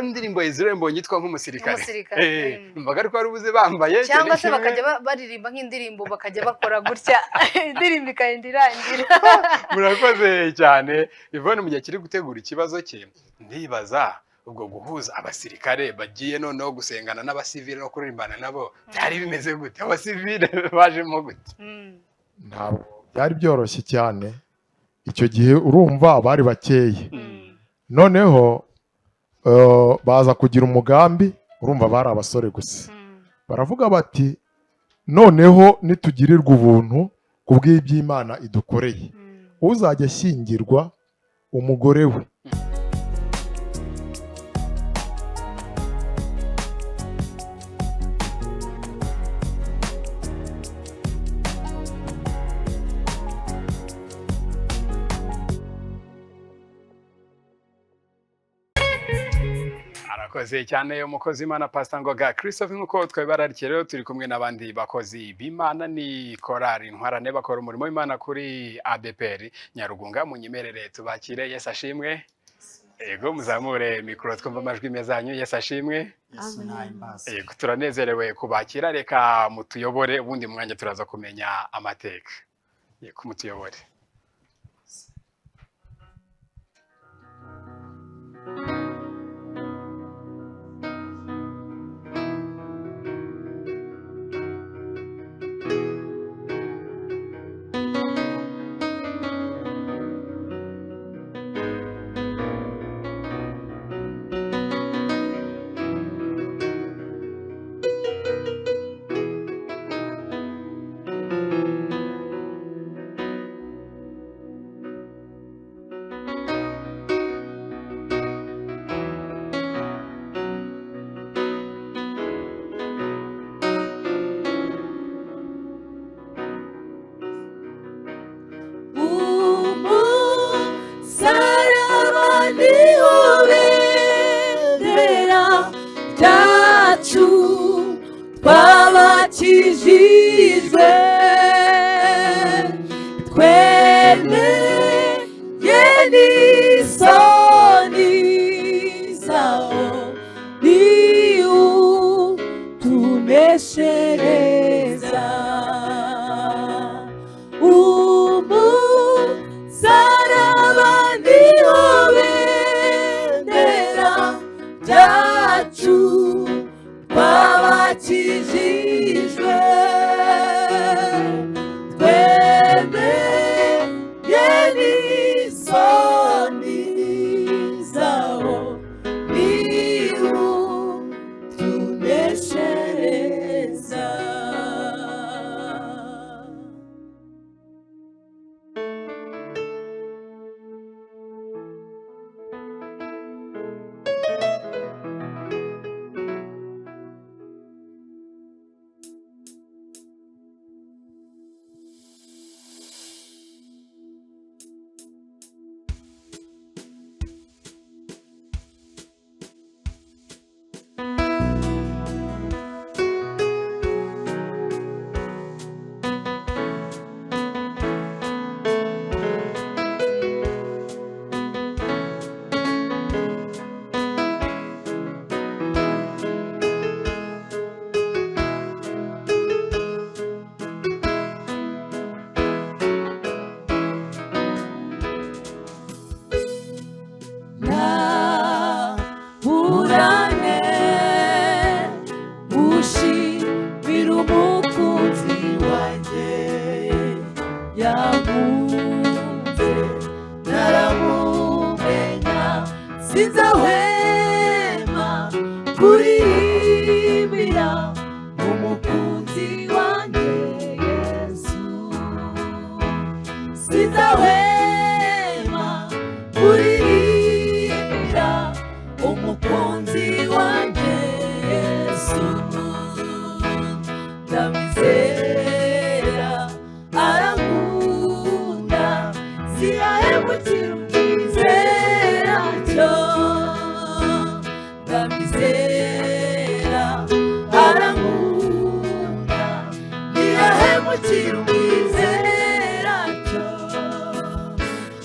indirimbo Israel mbonye yitwa nk'umusirikare mbaga ariko ari ubuze bambaye cyangwa se bakajya baririmba nk'indirimbo bakajya bakora gutya indirimbo ikagenda irangira. Murakoze cyane Yvonne mu gihe kiri gutegura ikibazo cye ndibaza ubwo guhuza abasirikare bagiye noneho gusengana n'abasivile no kuririmbana nabo byari bimeze gute abasivile bajemo gute? Ntabwo byari byoroshye cyane icyo gihe urumva bari bakeye noneho baza kugira umugambi urumva bari abasore gusa baravuga bati noneho nitugirirwa ubuntu kubw'iby'Imana idukoreye uzajya ashyingirwa umugore we Arakoze cyane umukozi Imana Pastor Ngoga Christophe nkuko twabibararikiye rero turi kumwe n'abandi bakozi b'Imana ni korari Ntwarane bakora umurimo w'Imana kuri ADPR Nyarugunga munyemerere tubakire Yesu ashimwe. Yego muzamure mikoro twumva amajwi meza yanyu Yesu ashimwe. Yego turanezerewe kubakira reka mutuyobore ubundi mwanya turaza kumenya amateka. Yego mutuyobore.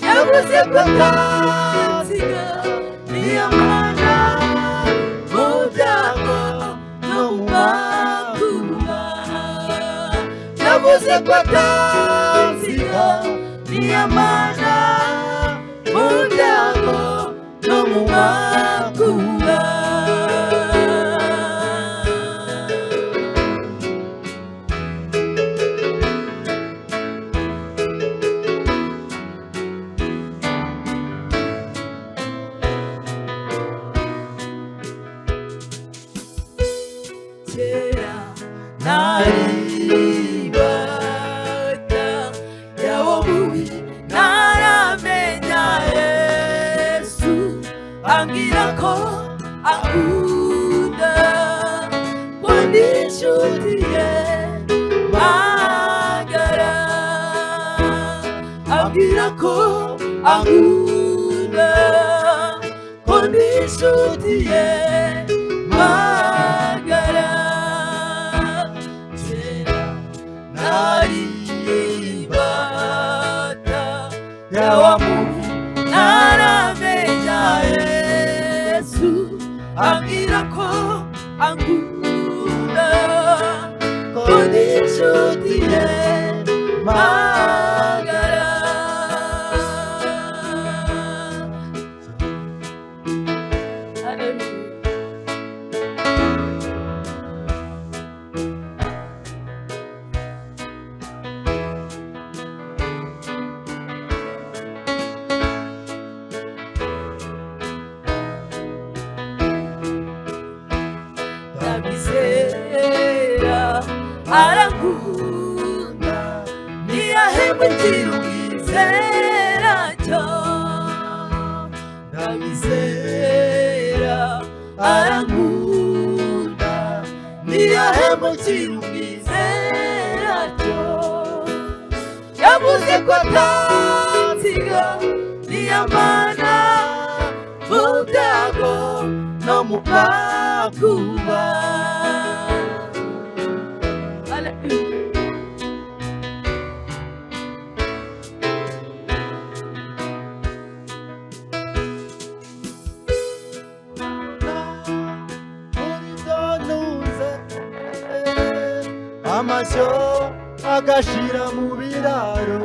Yavuze ko ntaziga niyo mana yavuze ko atansiga niyamana mu byago no mu makuba. Kera naribata yawo mubi naramenya Yesu ambwira ko akunda ko ndi inshuti ye magara, ambwira ko akunda ko ndi inshuti ye magara. Naribata yawa mubi naramenya Yesu ambwira ko ankunda ko ndi inshuti ye magara. Ndamwizera arankunda ntiyahemukira umwizera cyo. Ndamwizera arankunda ntiyahemukira umwizera cyo. Yavuze ko atansiga niyamana mu byago no mu makuba. Amashyo agashira mu biraro,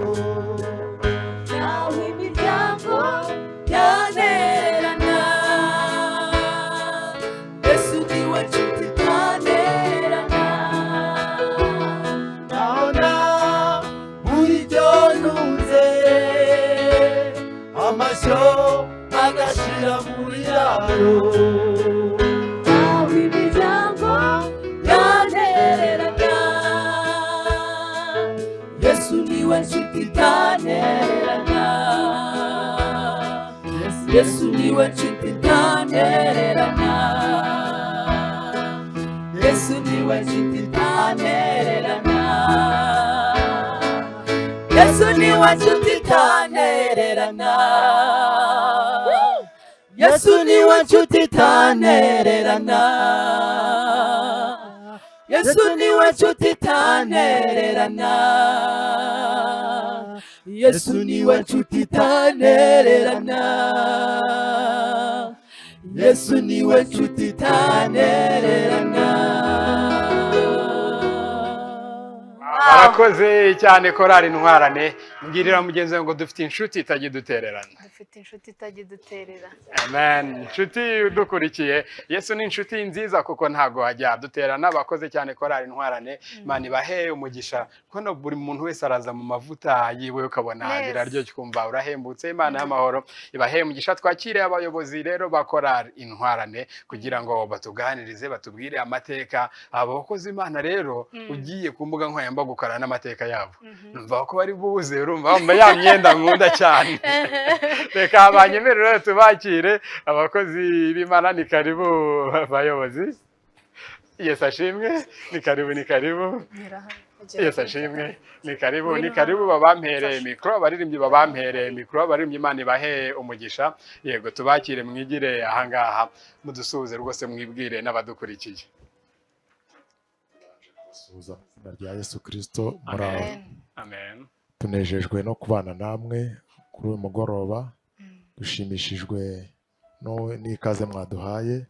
naho imiryango yanererana. Yesu niwe nshuti itanererana. Naona muri byo ntunze, amashyo agashira mu biraro, naho imiryango yanererana. Yesu niwe nshuti itanererana. Yesu niwe nshuti itanererana. Yesu niwe nshuti itanererana. Yesu niwe nshuti itanererana. Yesu niwe nshuti itanererana. Yesu niwe nshuti itanererana. Yesu niwe nshuti itanererana. Yesu niwe nshuti itanererana. Barakoze cyane korari Intwarane. Mbwirira mugenzi wawe ngo dufite inshuti itajya idutererana. Dufite inshuti itajya iduterera. Amen. Inshuti udukurikiye, Yesu ni inshuti nziza kuko ntago ajya duterana. Bakoze cyane korari Intwarane. Imana ibahe umugisha. Kono buri muntu wese araza mu mavuta yiwe ukabona biraryoshye kumva urahembutse. Imana y'amahoro ibahe umugisha. Twakire abayobozi rero ba korari Intwarane kugira ngo batuganirize, batubwire amateka abakozi Imana rero ugiye ku mbuga nkoranyambaga ukarana n'amateka yabo. Numva ko bari buze, urumva wambaye ya myenda nkunda cyane. Reka abanyemerere tubakire abakozi b'Imana. Ni karibu abayobozi. Yesu ashimwe. Ni karibu, ni karibu. Yesu ashimwe. Ni karibu, ni karibu. Babampereye mikro, abaririmbyi babampereye mikro, abaririmbyi Imana ibahe umugisha. Yego tubakire, mwigire ahangaha mudusuze rwose, mwibwire n'abadukurikiye. Suza izina rya Yesu Kristo. Muraho. Amen. Tunejejwe no kubana namwe kuri uyu mugoroba. Dushimishijwe n'ikaze mwaduhaye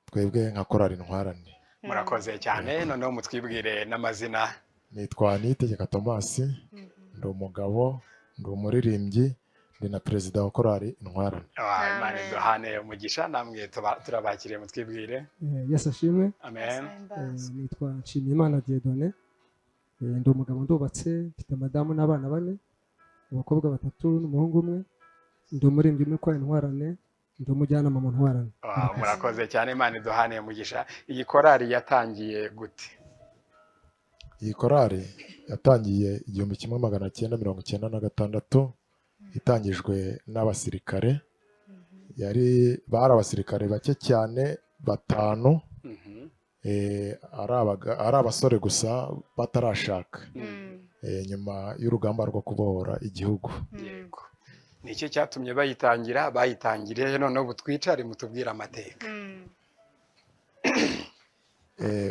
twebwe nka korari Intwarane. Murakoze cyane. Noneho mutwibwire n'amazina nitwa Niyitegeka Thomas, ndi umugabo, ndi umuririmbyi, ndi na perezida wa korali Intwarane. Imana iduhane umugisha, namwe turabakiriye mutwibwire. Yesu ashimwe. Amen. Nitwa Nshimiyimana Dieudonné, ndi umugabo ndubatse, mfite madamu n'abana 4, abakobwa 3 n'umuhungu 1, ndi umuririmbyi muri korali Intwarane, ndi umujyanama mu Ntwarane. Murakoze cyane, Imana iduhane umugisha. Iyi korali yatangiye gute? Iyi korali yatangiye 1996, itangijwe n'abasirikare. Bari abasirikare bake cyane 5, ari abasore gusa batarashaka, nyuma y'urugamba rwo kubohora igihugu. Yego. Nicyo cyatumye bayitangiriye noneho butwicare mutubwira amateka.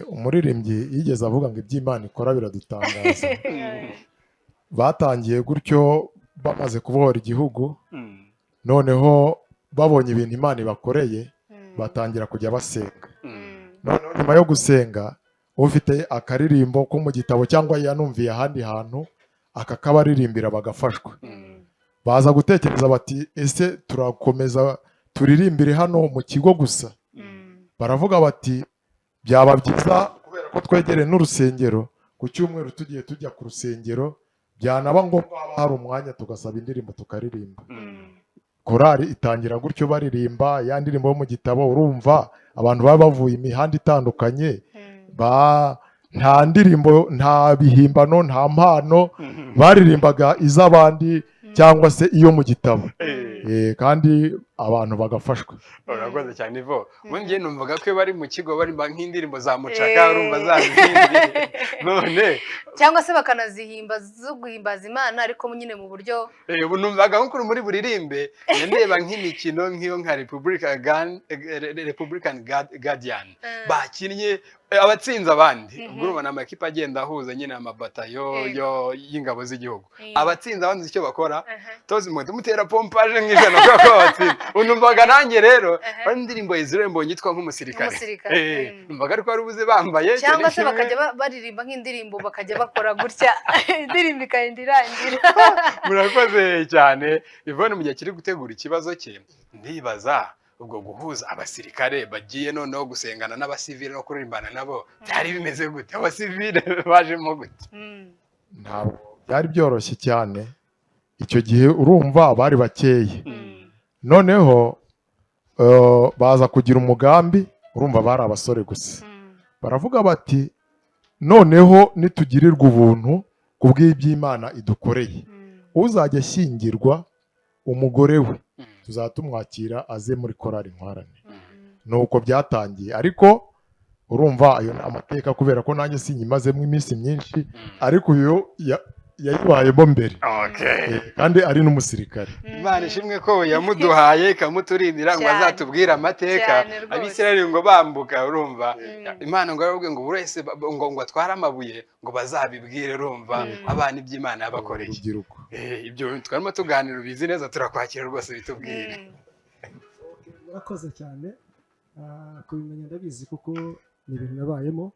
Umuririmbyi yigeze avuga ngo iby'Imana ikora biradutangaza. Batangiye gutyo bamaze kubohora igihugu, noneho babonye ibintu Imana ibakoreye, batangira kujya basenga. Noneho nyuma yo gusenga, ufite akaririmbo ko mu gitabo cyangwa yanumviye ahandi hantu akakabaririmbira bagafashwa. Baza gutekereza bati ese turakomeza turirimbire hano mu kigo gusa? Baravuga bati byaba byiza kubera ko twegereye n'urusengero, ku cyumweru tugiye tujya ku rusengero, byanaba ngombwa haba hari umwanya tugasaba indirimbo tukaririmba. Korali itangira gutyo baririmba ya ndirimbo yo mu gitabo. Urumva abantu baba bavuye imihanda itandukanye, nta ndirimbo, nta bihimbano, nta mpano, baririmbaga iz'abandi cyangwa se iyo mu gitabo, kandi abantu bagafashwa. Urakoze cyane Ivo. Ngiye numvaga ko bari mu kigo barimba nk'indirimbo za mucaka, urumva zabihimbi none cyangwa se bakanazihimba zo guhimbaza Imana ariko nyine mu buryo ubu numvaga nko muri buririmbe ndeba nk'imikino nk'iyo nka Republican Guardian bakinnye abatsinze abandi. Ubwo urumva amakipe agenda ahuza nyine amabatayo y'ingabo z'igihugu. Abatsinze abandi icyo bakora tozi mutera pompaje nk'ijana kuko abatsinze. Unumvaga nanjye rero bari indirimbo Israel mbonye yitwa nk'umusirikare. Numvaga ariko ari buze bambaye cyangwa se bakajya baririmba nk'indirimbo bakajya bakora gutya indirimbo ikagenda irangira. Murakoze cyane Yvonne. Mu gihe kiri gutegura ikibazo cye, ndibaza ubwo guhuza abasirikare bagiye noneho gusengana n'abasivile no kuririmbana nabo byari bimeze gute? Abasivile bajemo gute? Ntabwo byari byoroshye cyane icyo gihe, urumva bari bakeye. Noneho baza kugira umugambi, urumva bari abasore gusa. Baravuga bati noneho nitugirirwa ubuntu kubw'iby'Imana idukoreye, uzajya ashyingirwa umugore we tuzatumwakira aze muri korali Intwarane. Nuko byatangiye, ariko urumva ayo amateka kubera ko nanjye sinyimazemo iminsi myinshi, ariko uyu yayibayemo mbere, kandi ari n'umusirikare. Imana ishimwe ko yamuduhaye ikamuturindira ngo azatubwire amateka. Abisirayeli ngo bambuka, urumva Imana ngo aravuga ngo buri wese ngo atware amabuye ngo bazabibwire, urumva abana iby'Imana yabakoreye. Ibyo twarimo tuganira ubizi neza, turakwakira rwose bitubwire. Murakoze cyane kubimenya, ndabizi kuko ni ibintu nabayemo.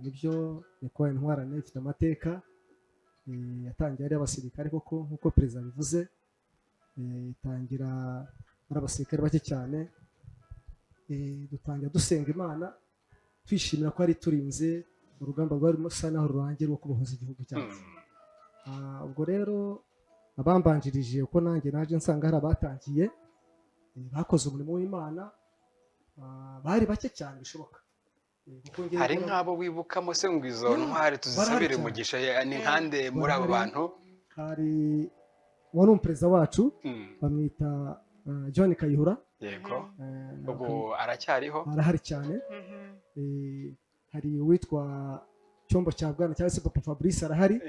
Nibyo korali Intwarane ifite amateka. Yatangiye ari abasirikare koko nk'uko perezida bivuze, itangira ari abasirikare bake cyane. Dutangira dusenga Imana twishimira ko ari turinze urugamba rwari rusa naho rurangiye rwo kubohoza igihugu cyacu. Ubwo rero abambanjirije uko nanjye naje nsanga hari abatangiye bakoze umurimo w'Imana, bari bake cyane bishoboka. Hari nk'abo wibukamo se ngo izo ntwari tuzisabire umugisha? Ni nkande muri abo bantu? Hari wari umuperezida wacu bamwita John Kayihura. Yego. Ubwo aracyariho? Arahari cyane. Hari uwitwa Cyombo cya Bwana cyangwa se Papa Fabrice arahari.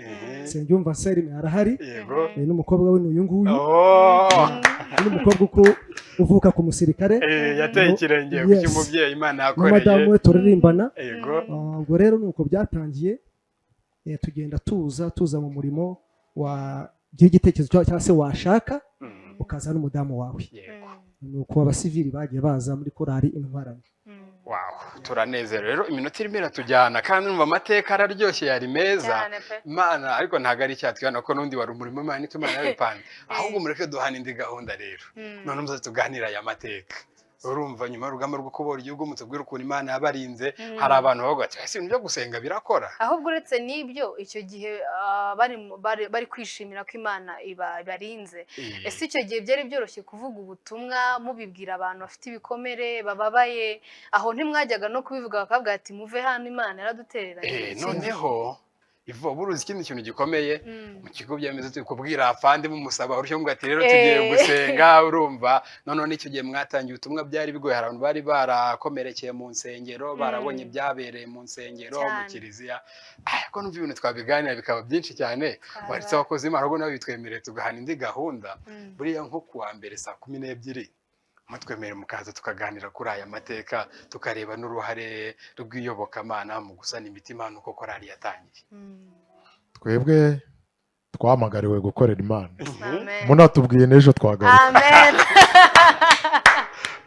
Nsengiyumva Anselme arahari. Yego. N'umukobwa we n'uyu nguyu. N'umukobwa uko uvuka ku musirikare, yateye ikirenge ku cy'umubyeyi Imana yakoreye. Madamu we turirimbana. Yego. Ubwo rero nuko byatangiye, tugenda tuza mu murimo wa igitekerezo cyangwa se washaka ukaza n'umudamu wawe. Nuko abasivili bagiye baza muri korali Intwarane. Wow, turanezerewe rero iminota irimo iratujyana kandi numva amateka araryoshye yari meza cyane pe Imana ariko ntago ari icyatwijana ko n'undi wari umurimo Imana itumana yabipanze ahubwo mureke duhana indi gahunda rero none muze tuganira aya mateka urumva nyuma y'urugamba rwo kubohora igihugu mutubwira ukuntu Imana yabarinze hari abantu bavuga ati ese ibintu byo gusenga birakora ahubwo uretse n'ibyo icyo gihe bari kwishimira ko Imana ibarinze ese icyo gihe byari byoroshye kuvuga ubutumwa mubibwira abantu bafite ibikomere bababaye aho ntimwajyaga no kubivuga bakavuga ati muve hano Imana yaradutereranye noneho ivo buruzi ikindi kintu gikomeye mu kigo byemeza turi kubwira afande mumusaba urushyo ngo ati rero tugiye gusenga urumva none n'icyo gihe mwatangiye ubutumwa byari bigoye hari abantu bari barakomerekeye mu nsengero barabonye byabereye mu nsengero mu kiliziya ariko numva ibintu twabiganira bikaba byinshi cyane waritse abakozi Imana ahubwo nabo bitwemereye tugahana indi gahunda buriya nko kuwa mbere saa 12 mutwemere mukaza tukaganira kuri aya mateka tukareba n'uruhare rw'iyobokamana mu gusana imitima nuko korali yatangiye twebwe twamagariwe gukorera Imana munatubwiye n'ejo twagaruka amen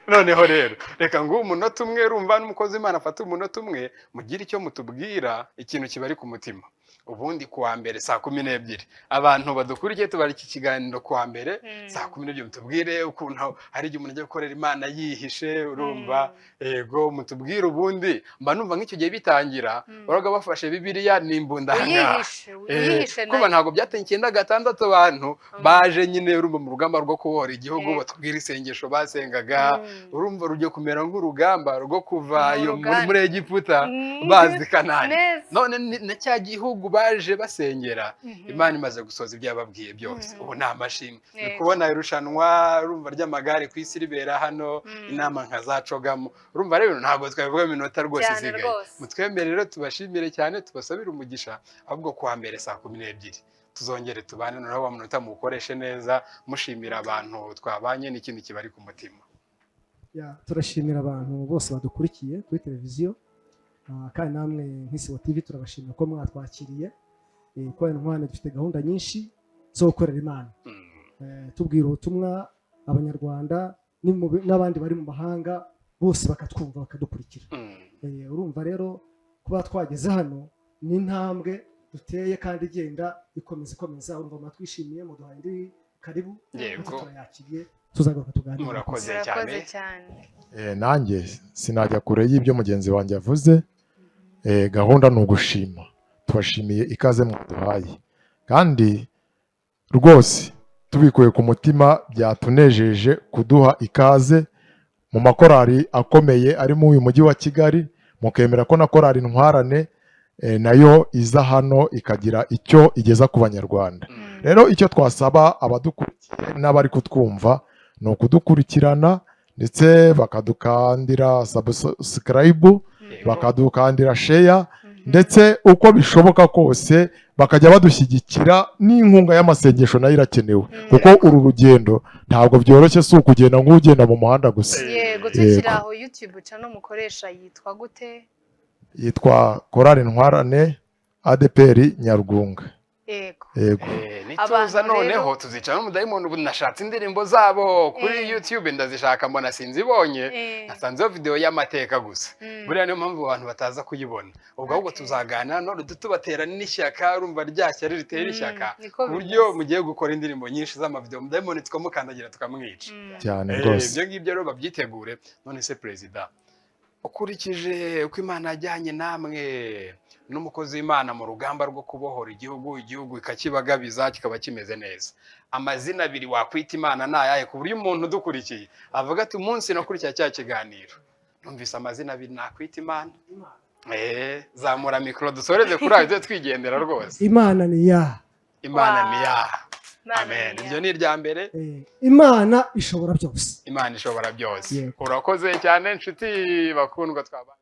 noneho rero reka ngo umunota umwe rumva n'umukozi Imana afata umunota umwe mugire icyo mutubwira ikintu kibari ku mutima ubundi kuwa mbere saa 12 abantu badukurikiye tubari iki kiganiro kuwa mbere saa 12 mutubwire ukuntu hari igihe umuntu ajya gukorera Imana yihishe urumva yego mutubwire ubundi mba numva nk'icyo gihe bitangira baraga bafashe Bibiliya n'imbunda yihishe kuba ntago byatenye 9 abantu baje nyine urumva mu rugamba rwo kubohora igihugu batubwira isengesho basengaga urumva rujye kumera nk'urugamba rwo kuva iyo muri Egiputa bazi Kanani none na cya gihugu baje basengera Imana imaze gusoza ibyo yababwiye byose ubu nta mashimwe ni kubona irushanwa urumva ry'amagare ku isi ribera hano inama nkazacogamo urumva rero ntabwo twabivuga iminota rwose isigaye mutwemere rero tubashimire cyane tubasabire umugisha ahubwo kuwa mbere saa 12 tuzongere tubane noneho wa munota mukoreshe neza mushimira abantu twabanye n'ikindi kibari ku mutima turashimira abantu bose badukurikiye kuri televiziyo kandi namwe nk'Isibo TV turabashimira ko mwatwakiriye ko intwane dufite gahunda nyinshi zo gukorera Imana tubwira ubutumwa abanyarwanda n'abandi bari mu mahanga bose bakatwumva bakadukurikira urumva rero kuba twageze hano ni intambwe duteye kandi igenda ikomeza urumva twishimiye muduhaye indi karibu turayakiriye tuzagaruka tuganira murakoze cyane nanjye sinajya kure y'ibyo mugenzi wanjye yavuze gahunda ni ugushima tubashimiye ikaze mwaduhaye kandi rwose tubikuye ku mutima byatunejeje kuduha ikaze mu makorali akomeye ari mu uyu mujyi wa Kigali mukemera ko na korali Ntwarane nayo iza hano ikagira icyo igeza ku banyarwanda rero icyo twasaba abadukurikiye n'abari kutwumva ni ukudukurikirana ndetse bakadukandira subscribe bakadukandira share ndetse uko bishoboka kose bakajya badushyigikira n'inkunga y'amasengesho nayo irakenewe kuko uru rugendo ntabwo byoroshye si ukugenda nk'ugenda mu muhanda gusa yego tukiraho YouTube channel mukoresha yitwa gute yitwa Korali Ntwarane ADPR Nyarugunga yego nituza noneho tuzicara n'umudayimoni ubu nashatse indirimbo zabo kuri YouTube ndazishaka mbona sinzibonye nasanzeho video y'amateka gusa buriya niyo mpamvu abantu bataza kuyibona ubwo ahubwo tuzagana none tubatera n'ishyaka urumva ryashya ritera ishyaka buryo mugiye gukora indirimbo nyinshi z'amavideo umudayimoni tukamukandagira tukamwica cyane rwose ibyo ngibyo rero babyitegure none se perezida ukurikije uko Imana yajyanye namwe n'umukozi w'Imana mu rugamba rwo kubohora igihugu ikakibagabiza kikaba kimeze neza amazina abiri wakwita Imana nayahe ku buryo umuntu udukurikiye avuga ati umunsi nakurikiye cya kiganiro numvise amazina abiri nakwita Imana zamura mikoro dusoreze kuri ayo twigendera rwose Imana ni ya amen ibyo ni irya mbere Imana ishobora byose Imana ishobora byose urakoze cyane inshuti bakundwa twabanye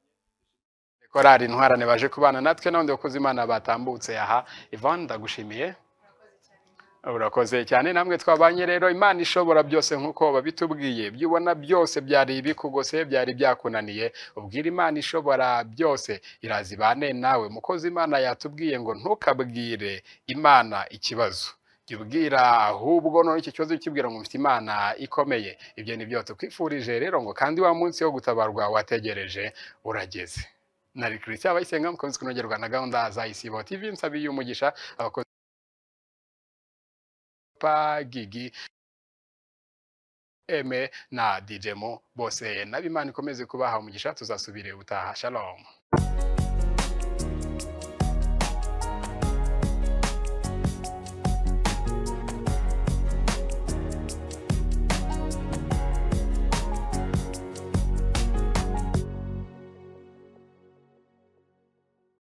Korali Ntwarane baje kubana natwe n'abandi bakozi Imana batambutse aha Ivan ndagushimiye urakoze cyane namwe twabanye rero Imana ishobora byose nkuko babitubwiye byubona byose byari bikugose byari byakunaniye ubwira Imana ishobora byose irazibane nawe mukozi Imana yatubwiye ngo ntukabwire Imana ikibazo jya ubwira ahubwo none iki kibazo ukibwira ngo mfite Imana ikomeye. Ibyo ni byo tukwifurije rero ngo kandi wa munsi wo gutabarwa wategereje urageze. Nari Christian Abayisenga mukomeze kunogerwa na gahunda za Isibo TV. Nsabiye umugisha abakozi Gigi Eme na DJ Mo bose nabimana ikomeze kubaha umugisha. Tuzasubire utaha. Shalom.